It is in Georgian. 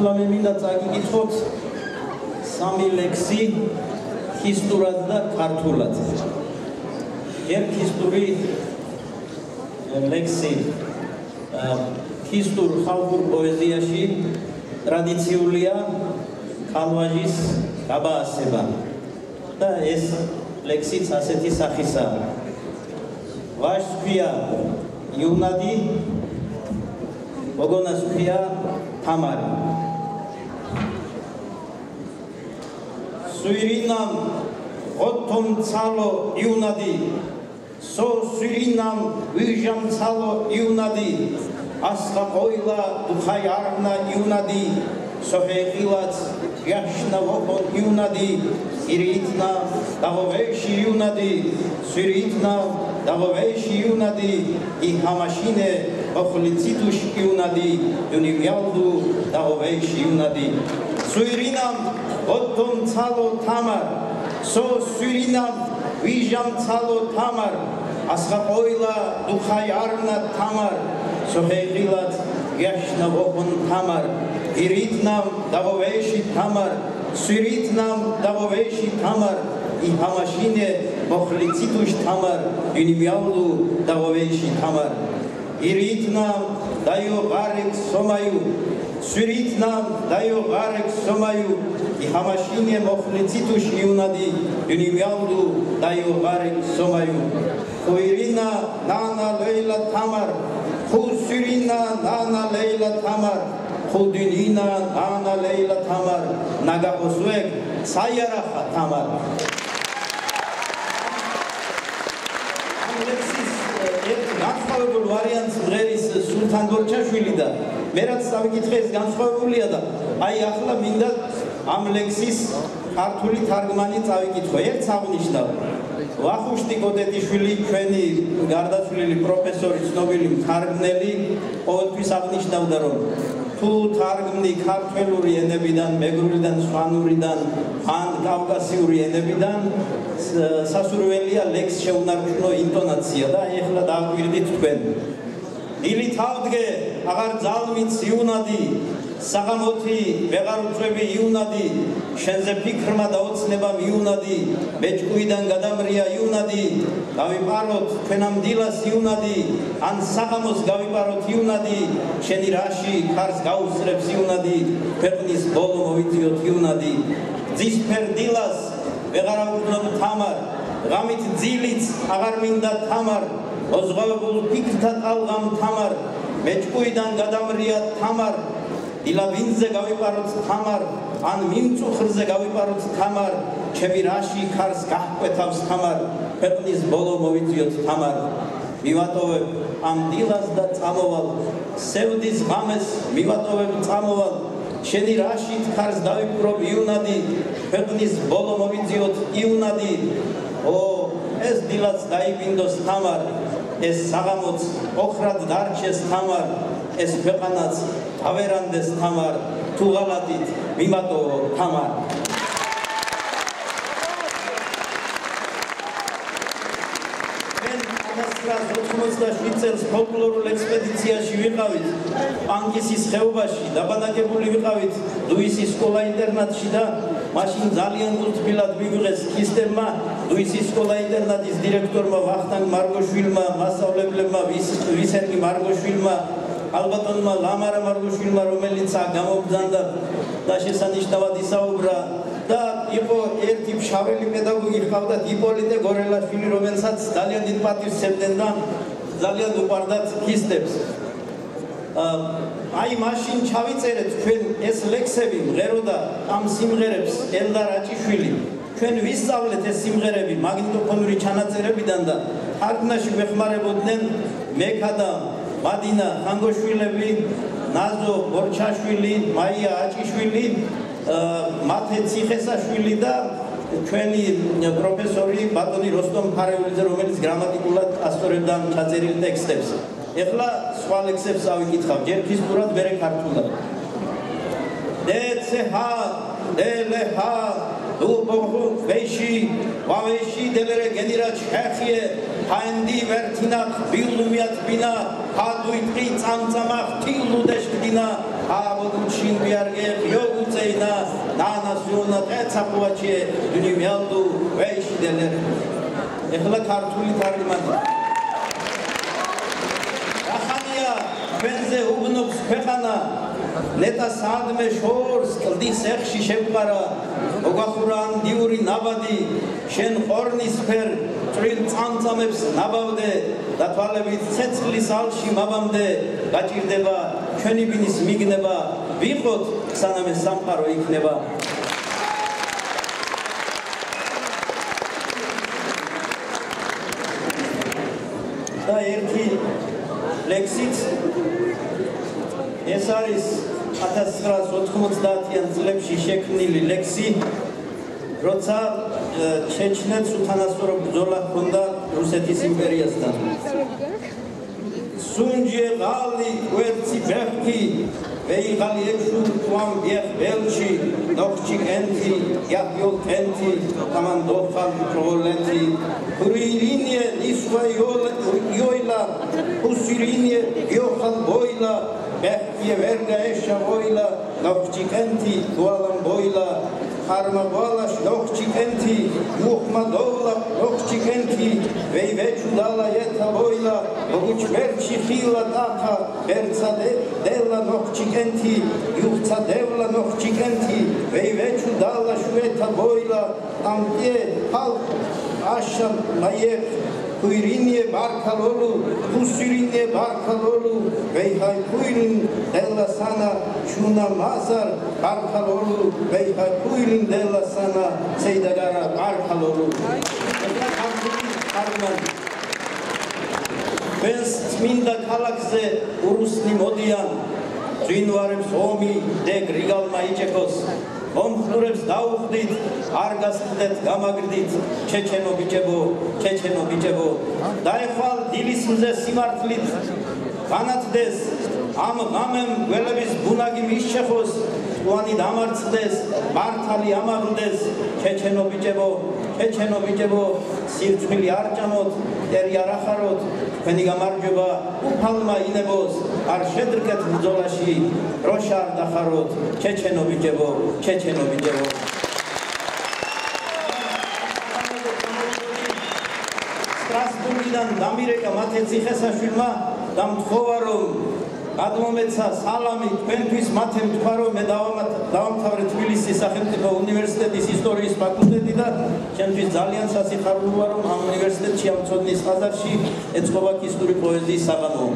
ახლა მე მინდა წაგიკითხოთ სამი ლექსი ხისტურად და ქართულად. ერთ ხისტური ლექსი ხისტურ ხალხურ პოეზიაში ტრადიციულია ქალვაჟის გაბაასება და ეს ლექსიც ასეთი სახისაა. ვაჟს ჰქვია იუნადი, გოგონას ჰქვია თამარი. სვირინამ ოთომცალო იუნადი, სო სვირინამ ვიჟამცალო იუნადი, ასხა ყოილა დუხაი არნა იუნადი, სოჰეყილაც გაშნა ვოხონ იუნადი, ირითნა დაღოვეში იუნადი, სვირითნა დაღოვეში იუნადი, იჰამაშინე ოხლიციტუშ იუნადი, უნივიალდუ დაღოვეში იუნადი. სვირინამ ოთომცალო თამარ, სო სვირინამ ვიჟამცალო თამარ, ასხა ყოილა დუხაი არნა თამარ, სოჰეყილაც გაშნა ვოხონ თამარ, ირითნამ დაღოვეში თამარ, სვირითნამ დაღოვეში თამარ, იჰამაშინე ოხლიციტუშ თამარ, უნივიალდუ დაღოვეში თამარ. ირითნამ დაიოღარეკ სომაიუ, სვირითნამ დაიოღარეკ სომაიუ, იჰამაშინე ოხლიციტუშ იუნადი, უნივიალდუ დაიოღარეკ სომაიუ. ხუირინა ნანა ლეილა თამარ, ხუსვირინა ნანა ლეილა თამარ, ხუდინა ნანა ლეილა თამარ, ნაგაოსვეგ საიარახა თამარ. განსხვავებულ ვარიანტს მღერის სულთან გორჩაშვილი და მე რაც წავიკითხე ეს განსხვავებულია და აი ახლა მინდა ამ ლექსის ქართული თარგმანი წავიკითხო. ერთს აღნიშნავ. ვახუშტი გოდედიშვილი, ჩვენი გარდაცვლილი პროფესორი, ცნობილი მთარგმნელი, ყოველთვის აღნიშნავდა, რომ თუ თარგმნი ქართველური ენებიდან, მეგრულიდან, სვანურიდან, ან კავკასიური ენებიდან, სასურველია ლექს შეუნარჩუნო ინტონაცია და ეხლა დააგვირდით თქვენ. ილი თავდგე აღარ ძალმიც იუნადი, საღამოთი ვეღარ უწევი იუნადი, შენზე ფიქრმა და ოცნებამ იუნადი, მეჭკუიდან გადამრია იუნადი, გავიპაროთ თქვენამ დილას იუნადი, ან საღამოს გავიპაროთ იუნადი, შენი რაში ქარს გაუსწრებს იუნადი, ქვეყნის ბოლო მოვიწიოთ იუნადი. ძისფერ დილას ვეღარ აღვნიშნებ თამარ, ღამით ძილიც აღარ მინდა თამარ, ოზღავებულ ფიქრთა ტალღამ თამარ, მეჭკუიდან გადამრია თამარ, დილავინზე გავიპაროთ თამარ, ან მიმწუხრზე გავიპაროთ თამარ, ჩემი რაში ქარს გაჰკვეთავს თამარ, ქვეყნის ბოლო მოვიწიოთ თამარ. მივატოვებ ამ დილას და წამოვალ, სევდის ღამეს მივატოვებ წამოვალ, შენი რაში ქარს დავიფრობ იუნადი, ქვეყნის ბოლო მოვიწიოთ იუნადი. ო ეს დილაც დაიბინდოს თამარ, ეს საღამოც ოხრად დარჩეს თამარ, ეს ქვეყანაც ავერანდეს თამარ, თუ ღალატით მიმატოვო თამარ. ჩვენ 1987 წელს ფოლკლორულ ექსპედიციაში ვიყავით პანკისის ხეობაში, დაბანაკებული ვიყავით ლუისის სკოლა-ინტერნატში და მაშინ ძალიან გულთბილად მიგვიღეს ქისტებმა, ლუისის სკოლა-ინტერნატის დირექტორმა ვახტანგ მარგოშვილმა, მასწავლებლებმა ვისენგი მარგოშვილმა, ალბათონმა ლამარა მარგოშვილმა, რომელიც გამოგზავნდა და შესანიშნავად ისაუბრა და იყო ერთი ფშაველი პედაგოგი ჰყავდათ იპოლიტე გორელაშვილი, რომელსაც ძალიან დიდ პატივს სცემდნენ და ძალიან უყვარდათ ქისტებს. აი მაშინ ჩავიწერეთ ჩვენ ეს ლექსები, მღეროდა ამ სიმღერებს ელდარ აჭიშვილი. ჩვენ ვისწავლეთ ეს სიმღერები მაგნიტოფონური ჩანაწერებიდან და თარგმნაში გვეხმარებოდნენ მექა და მადინა ხანგოშვილები, ნაზო გორჩაშვილი, მაია აჭიშვილი, მათე ციხესაშვილი და ჩვენი პროფესორი ბატონი როსტომ ფარეულიძე, რომელიც გრამატიკულად ასწორებდა ჩაწერილ ტექსტებს. ეხლა სხვა ლექსებს ავიკითხავ, ჯერ ქისტურად, მერე ქართულად. დეცეჰა, დელეჰა, დუბოჰუ, ვეში, ვავეში, დელერე გენირა ჩხეხიე, ჰაენდი ვერთინა, ბილუმიათ ბინა, ჰადუიტყი წამწამახ, თილუდეშ ბინა, აბოდუჩინ ბიარგე ბიოგუცეინა ნანასუნა ეცაპუაჩე დუნიმიალდუ ვეიშდელერ ეხლა ქართული თარგმანი ახანია ჩვენზე უბნობს ქვეყანა ნეტა სადმე შორს კლდის ეხში შევყარა მოგახურა ანდიური ნაბადი შენ ყორნის ფერ წვრილ წამწამებს ნაბავდე და თვალებით ცეცხლის ალში მაბამდე გაჭირდება ჩვენი ბინის მიგნება ვიყოთ სანამ ეს სამყარო იქნება და ერთი ლექსით ეს არის 1990-იან წლებში შექმნილი ლექსი, როცა ჩეჩნეთს უთანასწორო ბრძოლა ჰქონდა რუსეთის იმპერიასთან. სუნჯე ღალი ვერცი ბეხი ვეიღალი ექშუ თვამ ბეხ ბელჩი ნოხჩი კენთი იაჰიოლ კენთი თამან დოხალ პროლენტი ქურირინიე ისვა იოილა უსირინიე იოხალ ბოილა ბეხი ვერგა ეშა ბოილა ნოხჩი კენთი თვალამ ბოილა ხარმა ბოლაშ ნოხჩი კენთი მუხმა დოლა ნოხჩი კენთი ვეივეჩუ დალა ეთა ბოილა მოგუჩ ვერჩი ხილა დახა ვერცა დელა ნოხჩი კენთი იუხცა დევლა ნოხჩი კენთი ვეივეჩუ დალა შვეთა ბოილა ამკე ხალ აშა მაიე ქუირინიე ბარქალოლუ ქუსირინიე ბარქალოლუ ვეიჰაი ქუირინ დელა სანა შუნა მაზარ ბარქალოლუ ვეიჰაი ქუირინ დელა სანა სეიდაგარა ბარქალოლუ ვენს წმინდა ქალაქზე ურუსნი მოდიან ჯინვარებს ომი დე გრიგალმა იჭექოს მომხდურებს დაუხდით არ გასხდეთ გამაგრდით ჩეჩენო ბიჭებო დაეხვალ დილის მზე სიმართლით განათდეს ამ ღამემ გველების ბუნაგი მისჩეხოს ტუანი დამარცხდეს მართალი ამაღლდეს ჩეჩენო ბიჭებო სირცხვილი არ ჭამოთ ტერი არ ახაროთ თქვენი გამარჯვება უფალმა ინებოს არ შედრკეთ ბრძოლაში დროშა არ დახაროთ ჩეჩენო ბიჭებო სტრასბურგიდან დამირეკა მათე ციხესაშვილმა და მთხოვა რომ გადმომეცა სალამი თქვენთვის მათემ თქვა რომ მე დავამთავრე თბილისის სახელმწიფო უნივერსიტეტის ისტორიის ფაკულტეტი და ჩემთვის ძალიან სასიხარულოა რომ ამ უნივერსიტეტში ამ ცოდნის ხაზარში ეწყობა ქისტური პოეზიის საღამოო